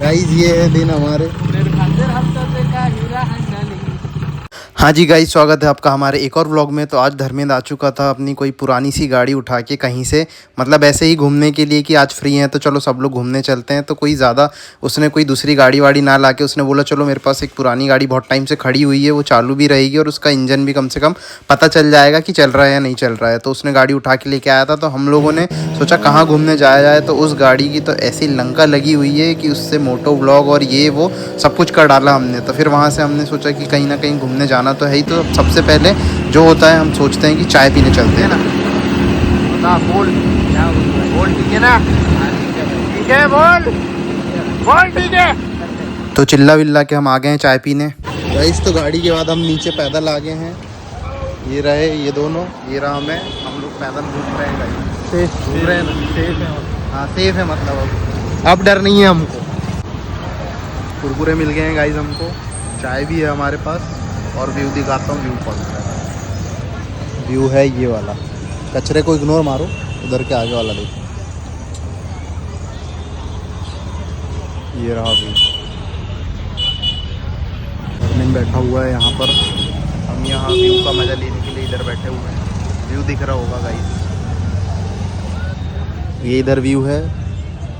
Guys ये है दिन हमारे। हाँ जी गाइस, स्वागत है आपका हमारे एक और व्लॉग में। तो आज धर्मेंद्र आ चुका था अपनी कोई पुरानी सी गाड़ी उठा के कहीं से, मतलब ऐसे ही घूमने के लिए कि आज फ्री हैं तो चलो सब लोग घूमने चलते हैं। तो कोई ज़्यादा उसने कोई दूसरी गाड़ी वाड़ी ना लाके उसने बोला चलो मेरे पास एक पुरानी गाड़ी बहुत टाइम से खड़ी हुई है, वो चालू भी रहेगी और उसका इंजन भी कम से कम पता चल जाएगा कि चल रहा है या नहीं चल रहा है। तो उसने गाड़ी उठा के लेके आया था। तो हम लोगों ने सोचा कहाँ घूमने जाया जाए। तो उस गाड़ी की तो ऐसी लंका लगी हुई है कि उससे मोटो व्लॉग और ये वो सब कुछ कर डाला हमने। तो फिर वहाँ से हमने सोचा कि कहीं ना कहीं घूमने जाना तो है ही। तो सबसे पहले जो होता है हम सोचते हैं कि चाय पीने चलते हैं ना। बोल बोल ठीक है ना? ठीक है, बोल बोल ठीक है। तो चिल्ला विल्ला के हम आ गए हैं चाय पीने। गाइस तो गाड़ी के बाद हम नीचे पैदल आ गए हैं। ये रहे ये दोनों, ये रहा मैं, हम लोग पैदल घूम रहे हैं गाइस। घूम रहे हैं ना? सेफ है। हाँ सेफ है, मतलब अब डर नहीं है हमको। कुरकुरे मिल गए हैं गाइस हमको, चाय भी है हमारे पास और व्यू दिखाता हूँ। व्यू कौन सा है? व्यू है ये वाला। कचरे को इग्नोर मारो, उधर के आगे वाला देखो, ये रहा व्यू। धर्मेंद्र बैठा हुआ है यहाँ पर, हम यहाँ व्यू का मज़ा लेने के लिए इधर बैठे हुए हैं। व्यू दिख रहा होगा गाइस, ये इधर व्यू है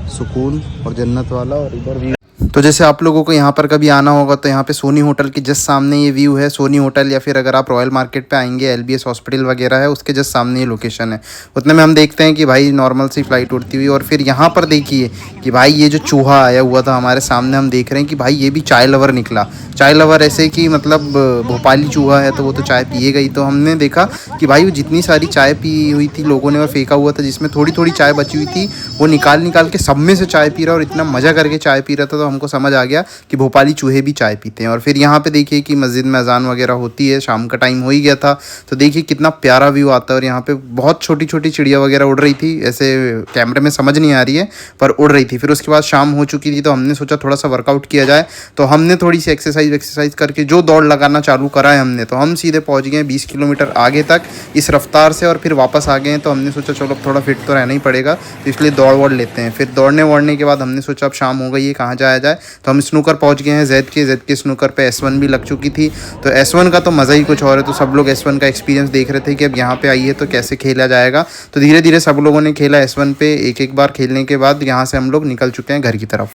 सुकून और जन्नत वाला, और इधर व्यू। तो जैसे आप लोगों को यहाँ पर कभी आना होगा तो यहाँ पे सोनी होटल के जस्ट सामने ये व्यू है। सोनी होटल, या फिर अगर आप रॉयल मार्केट पे आएंगे LBS हॉस्पिटल वगैरह है उसके जस्ट सामने ये लोकेशन है। उतने में हम देखते हैं कि भाई नॉर्मल सी फ्लाइट उड़ती हुई। और फिर यहाँ पर देखिए कि भाई ये जो चूहा आया हुआ था हमारे सामने, हम देख रहे हैं कि भाई ये भी चाय लवर निकला। चाय लवर ऐसे कि मतलब भोपाली चूहा है तो वो तो चाय पिएगा ही। तो हमने देखा कि भाई वो जितनी सारी चाय पी हुई थी लोगों ने और फेंका हुआ था, जिसमें थोड़ी थोड़ी चाय बची हुई थी, वो निकाल के सब में से चाय पी रहा और इतना मज़ा करके चाय पी रहा था। तो हमको समझ आ गया कि भोपाली चूहे भी चाय पीते हैं। और फिर यहाँ पे देखिए कि मस्जिद में अजान वगैरह होती है, शाम का टाइम हो ही गया था। तो देखिए कितना प्यारा व्यू आता है। और यहाँ पे बहुत छोटी छोटी चिड़िया वगैरह उड़ रही थी, ऐसे कैमरे में समझ नहीं आ रही है पर उड़ रही थी। फिर उसके बाद शाम हो चुकी थी तो हमने सोचा थोड़ा सा वर्कआउट किया जाए। तो हमने थोड़ी सी एक्सरसाइज करके जो दौड़ लगाना चालू करा है हमने, तो हम सीधे पहुँच गए 20 किलोमीटर आगे तक इस रफ्तार से, और फिर वापस आ गए हैं। तो हमने सोचा चलो अब थोड़ा फिट तो रहना ही पड़ेगा, तो इसलिए दौड़ वोड़ लेते हैं। फिर दौड़ने वोड़ने के बाद हमने सोचा अब शाम हो गई है, कहाँ जाया जाए। तो हम स्नूकर पहुंच गए हैं जेड के स्नूकर पे S1 भी लग चुकी थी। तो S1 का तो मज़ा ही कुछ और है। तो सब लोग S1 का एक्सपीरियंस देख रहे थे कि अब यहाँ पे आइए तो कैसे खेला जाएगा। तो धीरे धीरे सब लोगों ने खेला S1 पे। एक एक बार खेलने के बाद यहाँ से हम लोग निकल चुके हैं घर की तरफ।